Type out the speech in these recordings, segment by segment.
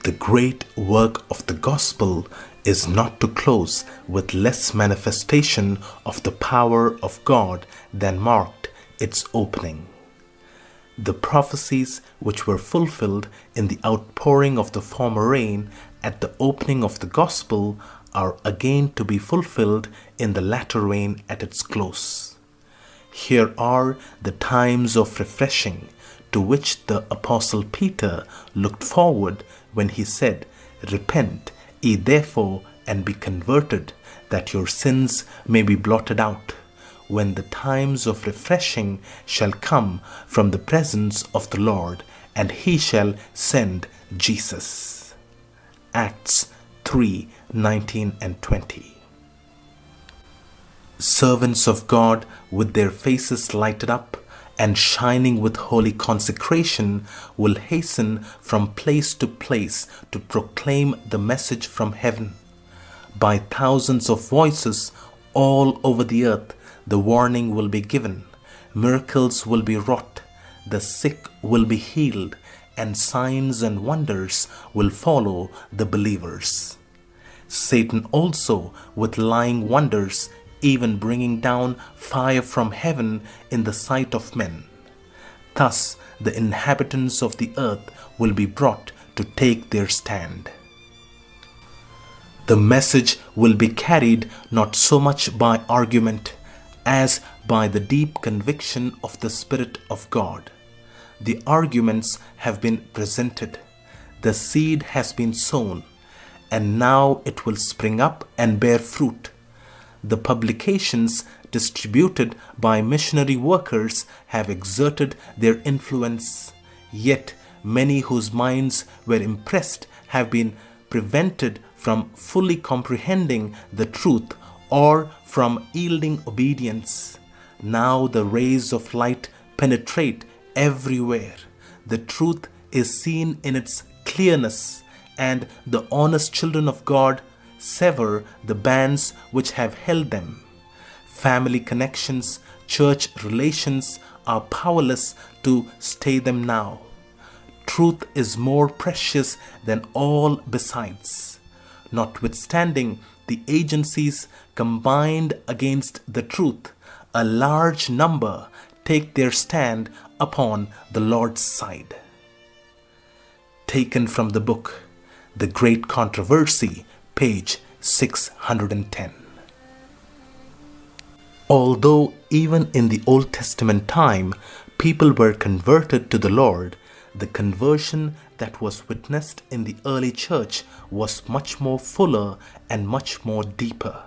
The great work of the gospel is not to close with less manifestation of the power of God than marked its opening. The prophecies which were fulfilled in the outpouring of the former rain at the opening of the gospel are again to be fulfilled in the latter rain at its close. Here are the times of refreshing to which the Apostle Peter looked forward when he said, "Repent ye therefore and be converted, that your sins may be blotted out, when the times of refreshing shall come from the presence of the Lord, and he shall send Jesus." Acts 3:19 and 20. Servants of God, with their faces lighted up and shining with holy consecration, will hasten from place to place to proclaim the message from heaven. By thousands of voices all over the earth, the warning will be given, miracles will be wrought, the sick will be healed, and signs and wonders will follow the believers. Satan also, with lying wonders, even bringing down fire from heaven in the sight of men. Thus the inhabitants of the earth will be brought to take their stand. The message will be carried not so much by argument as by the deep conviction of the Spirit of God. The arguments have been presented, the seed has been sown, and now it will spring up and bear fruit. The publications distributed by missionary workers have exerted their influence, yet many whose minds were impressed have been prevented from fully comprehending the truth or from yielding obedience. Now the rays of light penetrate everywhere. The truth is seen in its clearness, and the honest children of God sever the bands which have held them. Family connections, church relations are powerless to stay them now. Truth is more precious than all besides. Notwithstanding the agencies combined against the truth, a large number take their stand upon the Lord's side. Taken from the book The Great Controversy, page 610. Although even in the Old Testament time people were converted to the Lord, the conversion that was witnessed in the early church was much more fuller and much more deeper.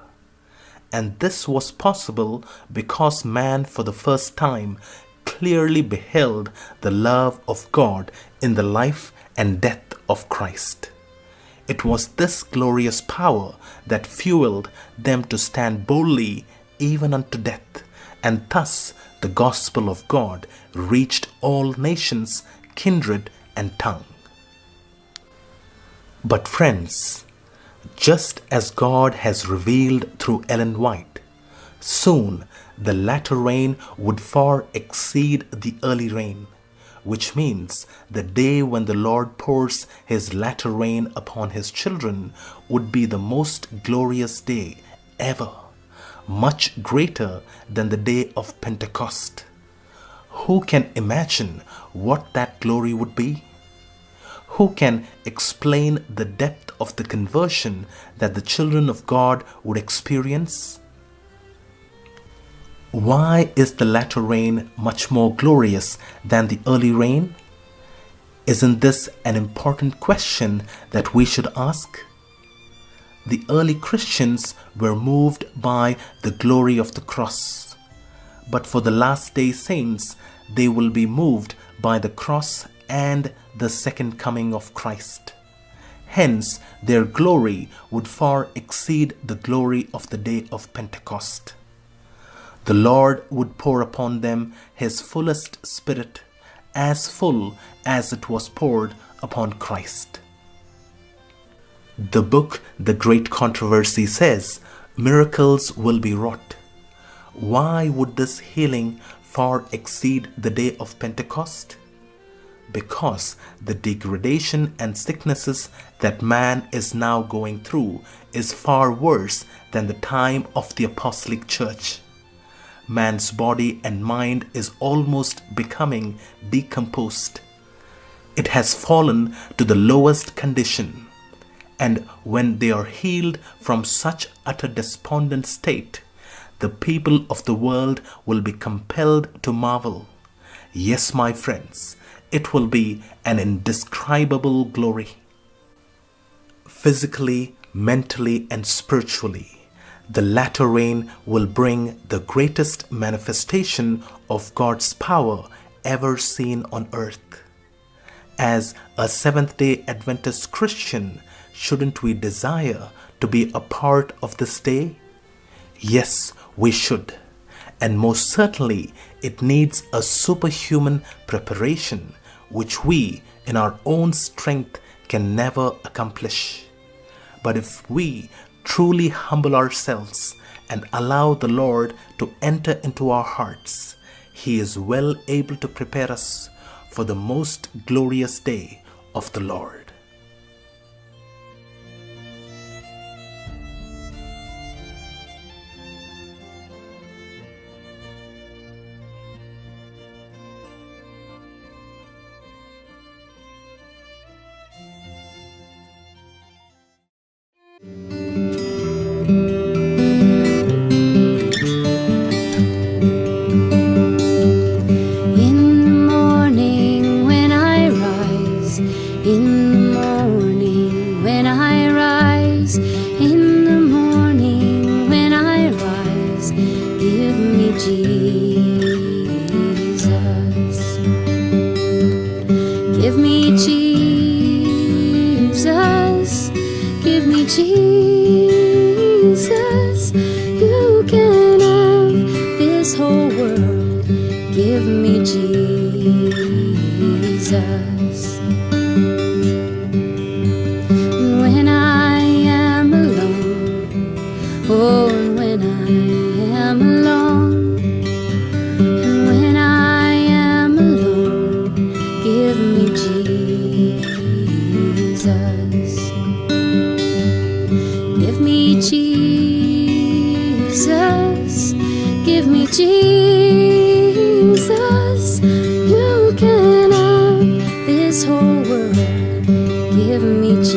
And this was possible because man for the first time clearly beheld the love of God in the life and death of Christ. It was this glorious power that fueled them to stand boldly even unto death, and thus the gospel of God reached all nations, kindred, and tongue. But friends, just as God has revealed through Ellen White, soon the latter rain would far exceed the early rain, which means the day when the Lord pours his latter rain upon his children would be the most glorious day ever, much greater than the day of Pentecost. Who can imagine what that glory would be? Who can explain the depth of the conversion that the children of God would experience? Why is the latter rain much more glorious than the early rain? Isn't this an important question that we should ask? The early Christians were moved by the glory of the cross, but for the last day saints, they will be moved by the cross and the second coming of Christ. Hence, their glory would far exceed the glory of the day of Pentecost. The Lord would pour upon them his fullest Spirit, as full as it was poured upon Christ. The book The Great Controversy says miracles will be wrought. Why would this healing far exceed the day of Pentecost? Because the degradation and sicknesses that man is now going through is far worse than the time of the apostolic church. Man's body and mind is almost becoming decomposed. It has fallen to the lowest condition, and when they are healed from such utter despondent state, the people of the world will be compelled to marvel. Yes, my friends, it will be an indescribable glory. Physically, mentally, and spiritually, the latter rain will bring the greatest manifestation of God's power ever seen on earth. As a Seventh-day Adventist Christian, shouldn't we desire to be a part of this day? Yes, we should. And most certainly, it needs a superhuman preparation which we, in our own strength, can never accomplish. But if we truly humble ourselves and allow the Lord to enter into our hearts, He is well able to prepare us for the most glorious day of the Lord. Jesus, you can have this whole world. Give me Jesus. When I am alone, oh, and when I am alone, and when I am alone, give me Jesus. Give me Jesus, give me Jesus. You can have this whole world. Give me Jesus.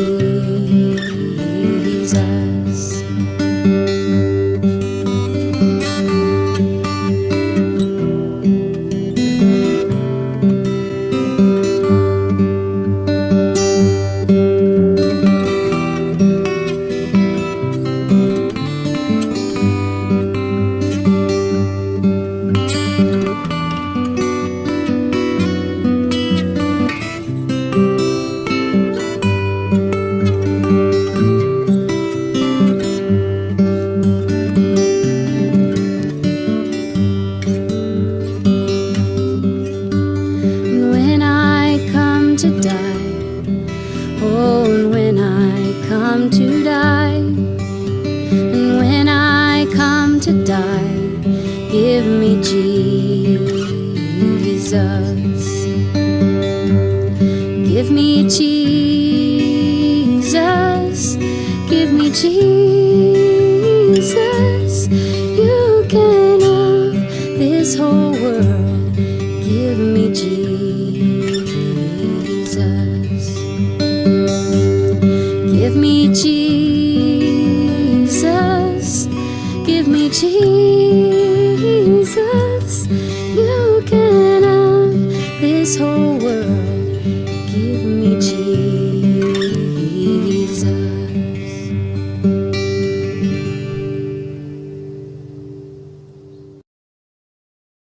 To die, oh, and when I come to die, and when I come to die, give me Jesus. Give me Jesus, give me Jesus. You can have this whole world. Give me Jesus. Give me Jesus, give me Jesus. You can have this whole